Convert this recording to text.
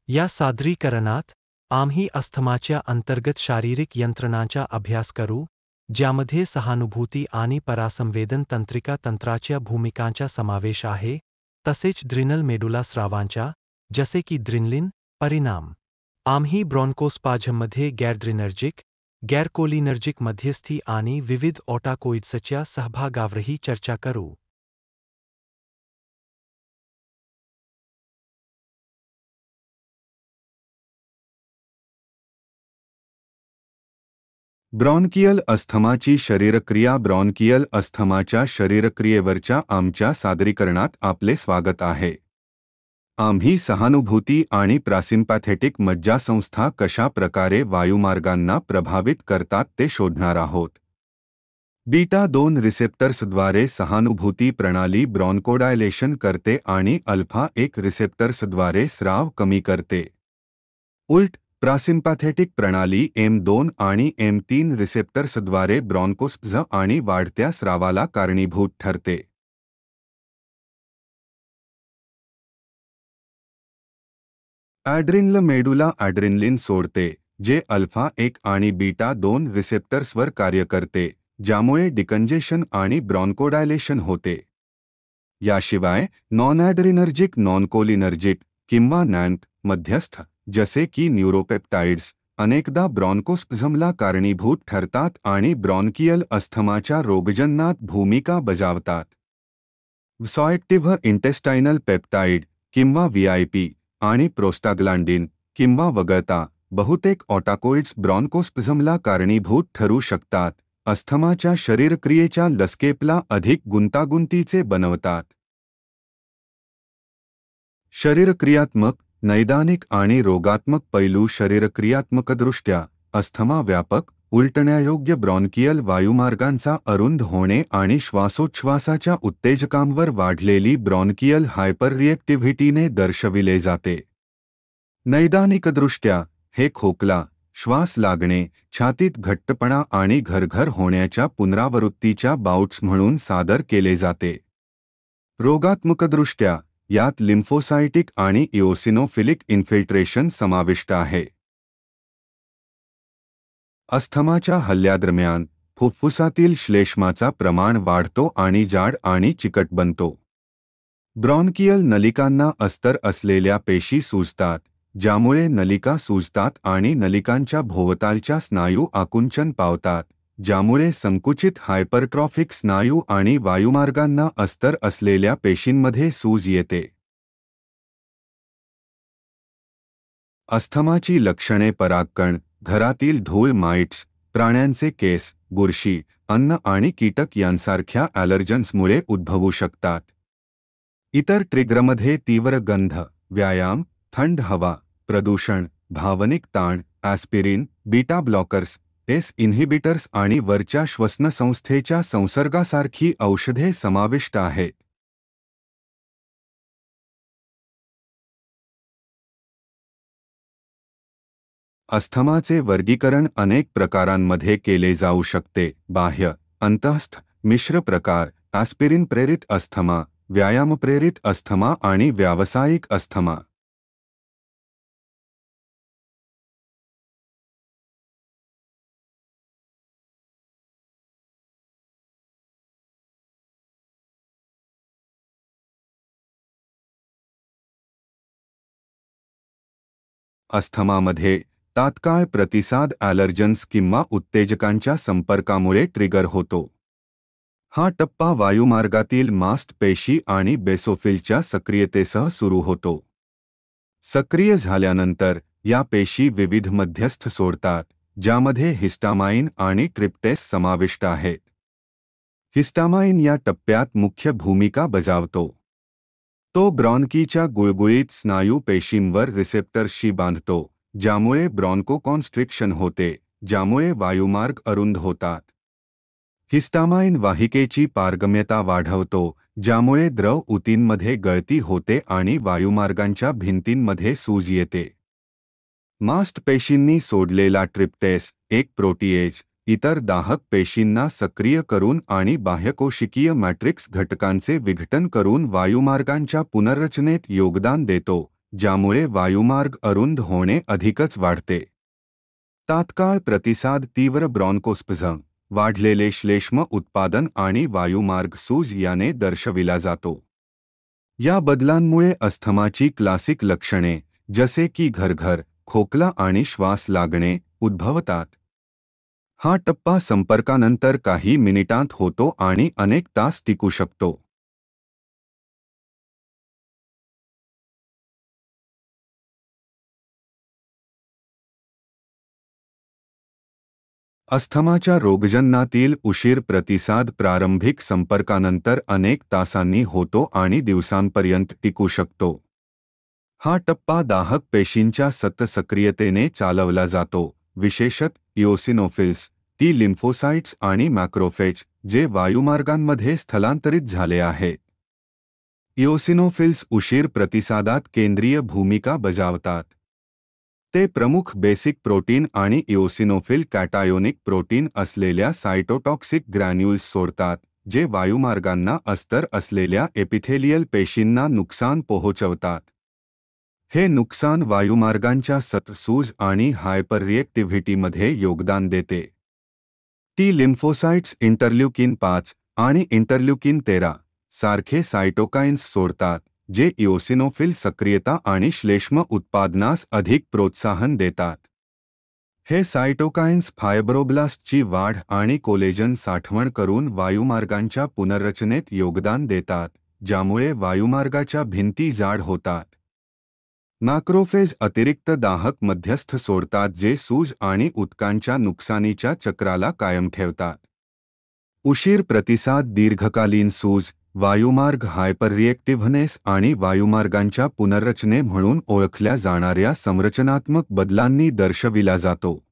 या सादरीकरणात आम्ही अस्थमाच्या अंतर्गत शारीरिक यंत्रणांचा अभ्यास करू, ज्यामध्ये सहानुभूती आणि परासंवेदन तंत्रिका तंत्राच्या भूमिकांचा समावेश आहे, तसेच ड्रिनल मेडुला स्रावांचा, जसे की ड्रिनलिन, परिणाम. आम्ही ब्रॉन्कोस्पाझममध्ये गैरड्रिनर्जिक, गैरकोलिनर्जिक मध्यस्थी आणि विविध ऑटाकोइड्सच्या सहभागावरही चर्चा करू. ब्रॉन्कियल अस्थमाची शरीरक्रिया. ब्रॉन्कियल अस्थमाच्या शरीरक्रियेवरच्या आमच्या सादरीकरणात आपले स्वागत आहे. आम्ही सहानुभूती आणि पॅरासिम्पॅथेटिक मज्जासंस्था कशा प्रकारे वायुमार्गांना प्रभावित करतात ते शोधणार आहोत. बीटा-2 रिसेप्टर्सद्वारे सहानुभूती प्रणाली ब्रॉन्कोडायलेशन करते आणि अल्फा-1 रिसेप्टर्सद्वारे स्राव कमी करते. उलट पॅरासिम्पॅथेटिक प्रणाली M2 आणि M3 रिसेप्टर्सद्वारे ब्रॉन्कोस्पझम आणि वाढत्या स्रावाला कारणीभूत ठरते. ॲड्रिनल मेडुला ॲड्रिनलिन सोडते, जे अल्फा-1 आणि बीटा-2 रिसेप्टर्सवर कार्य करते, ज्यामुळे डिकंजेशन आणि ब्रॉन्कोडायलेशन होते. याशिवाय नॉन-ॲड्रिनर्जिक, नॉन-कोलिनर्जिक किंवा नॅन्ट मध्यस्थ, जसे की न्यूरोपेप्टाइड्स, अनेकदा ब्रॉन्कोस्पझमला कारणीभूत ठरतात आणि ब्रॉन्कियल अस्थमाच्या रोगजननात भूमिका बजावतात. व्हसॉएक्टिव्ह इंटेस्टाइनल पेप्टाइड किंवा VIP आणि प्रोस्टाग्लांडिन किंवा वगळता बहुतेक ऑटाकोइड्स ब्रॉन्कोस्पझमला कारणीभूत ठरू शकतात, अस्थमाच्या शरीरक्रियेच्या लस्केपला अधिक गुंतागुंतीचे बनवतात. शरीरक्रियात्मक, नैदानिक आणि रोगात्मक पैलू. शरीरक्रियात्मकदृष्ट्या अस्थमा व्यापक, उलटण्यायोग्य ब्रॉन्कियल वायुमार्गांचा अरुंद होणे आणि श्वासोच्छवासाच्या उत्तेजकांवर वाढलेली ब्रॉन्कियल हायपररिएक्टिव्हिटीने दर्शविले जाते. नैदानिकदृष्ट्या हे खोकला, श्वास लागणे, छातीत घट्टपणा आणि घरघर होण्याच्या पुनरावृत्तीच्या बाउट्स म्हणून सादर केले जाते. रोगात्मकदृष्ट्या यात लिम्फोसाइटिक आणि इओसिनोफिलिक इन्फिल्ट्रेशन समाविष्ट आहे. अस्थमाच्या हल्ल्यादरम्यान फुफ्फुसातील श्लेष्माचा प्रमाण वाढतो आणि जाड आणि चिकट बनतो. ब्रॉन्कियल नलिकांना अस्तर असलेल्या पेशी सुजतात, ज्यामुळे नलिका सुजतात आणि नलिकांच्या भोवतालच्या स्नायू आकुंचन पावतात, ज्यामुळे संकुचित हायपरट्रॉफिक स्नायू आणि वायुमार्गांना अस्तर असलेल्या पेशींमध्ये सूज येते. अस्थमाची लक्षणे. परागकण, घरातील धूळ, माइट्स, प्राण्यांचे केस, बुरशी, अन्न आणि कीटक यांसारख्या ॲलर्जन्समुळे उद्भवू शकतात. इतर ट्रिगरमध्ये तीव्र गंध, व्यायाम, थंड हवा, प्रदूषण, भावनिक ताण, ॲस्पिरिन, बीटा ब्लॉकर्स, इन्हिबिटर्स आणि वरच्या श्वसनसंस्थेच्या संसर्गासारखी औषधे समाविष्ट आहेत. अस्थमाचे वर्गीकरण अनेक प्रकारांमध्ये केले जाऊ शकते. बाह्य, अंतःस्थ, मिश्र प्रकार, ॲस्पिरिन प्रेरित अस्थमा, व्यायाम प्रेरित अस्थमा आणि व्यावसायिक अस्थमा. अस्थमामध्ये तात्काळ प्रतिसाद ॲलर्जन्स किंवा उत्तेजकांच्या संपर्कामुळे ट्रिगर होतो. हा टप्पा वायुमार्गातील मास्ट पेशी आणि बेसोफिलच्या सक्रियतेसह सुरू होतो. सक्रिय झाल्यानंतर या पेशी विविध मध्यस्थ सोडतात, ज्यामध्ये हिस्टामाइन आणि ट्रिप्टेस समाविष्ट आहेत. हिस्टामाइन या टप्प्यात मुख्य भूमिका बजावतो. तो ब्रॉन्कीच्या गुळगुळीत स्नायू पेशींवर रिसेप्टर्सशी बांधतो, ज्यामुळे ब्रॉन्कोकॉन्स्ट्रिक्शन होते, ज्यामुळे वायुमार्ग अरुंद होतात. हिस्टामाइन वाहिकेची पारगम्यता वाढवतो, ज्यामुळे द्रव ऊतींमध्ये गळती होते आणि वायुमार्गांच्या भिंतींमध्ये सूज येते. मास्ट पेशींनी सोडलेला ट्रिप्टेस, एक प्रोटीएज, इतर दाहक पेशींना सक्रिय करून आणि बाह्यकोशिकीय मॅट्रिक्स घटकांचे विघटन करून वायुमार्गांच्या पुनर्रचनेत योगदान देतो, ज्यामुळे वायुमार्ग अरुंद होणे अधिकच वाढते. तात्काळ प्रतिसाद तीव्र ब्रॉन्कोस्पझम, वाढलेले श्लेष्म उत्पादन आणि वायुमार्ग सूज याने दर्शविला जातो. या बदलांमुळे अस्थमाची क्लासिक लक्षणे जसे की घरघर, खोकला आणि श्वास लागणे उद्भवतात. हा टप्पा संपर्कानंतर काही मिनिटांत होतो आणि अनेक तास टिकू शकतो. अस्थमाच्या रोगजननातील उशीर प्रतिसाद प्रारंभिक संपर्कानंतर अनेक तासांनी होतो आणि दिवसांपर्यंत टिकू शकतो. हा टप्पा दाहक पेशींच्या सक्रियतेने चालवला जातो, विशेषत इओसिनोफिल्स, टी लिम्फोसाइट्स आणि मॅक्रोफेज, जे वायुमार्गांमध्ये स्थलांतरित झाले आहेत. इओसिनोफिल्स उशीर प्रतिसादात केंद्रीय भूमिका बजावतात. ते प्रमुख बेसिक प्रोटीन आणि इओसिनोफिल कॅटायोनिक प्रोटीन असलेल्या सायटोटॉक्सिक ग्रॅन्युल्स सोडतात, जे वायुमार्गांना अस्तर असलेल्या एपिथेलियल पेशींना नुकसान पोहोचवतात. हे नुकसान वायुमार्गांच्या सूज आणि हायपररिएक्टिव्हिटीमध्ये योगदान देते. टी लिम्फोसाइट्स इंटरल्युकिन 5 आणि इंटरल्युकिन 13 सारखे सायटोकाइन्स सोडतात, जे इओसिनोफिल सक्रियता आणि श्लेष्म उत्पादनास अधिक प्रोत्साहन देतात. हे सायटोकाइन्स फायब्रोब्लास्टची वाढ आणि कोलेजन साठवण करून वायुमार्गांच्या पुनर्रचनेत योगदान देतात, ज्यामुळे वायुमार्गाच्या भिंती जाड होतात. मॅक्रोफेज अतिरिक्त दाहक मध्यस्थ सोडतात, जे सूज आणि उत्कांच्या नुकसानीच्या चक्राला कायम ठेवतात. उशीर प्रतिसाद दीर्घकालीन सूज, वायुमार्ग हायपररिएक्टिव्हनेस आणि वायुमार्गांच्या पुनर्रचने म्हणून ओळखल्या जाणाऱ्या संरचनात्मक बदलांनी दर्शविला जातो.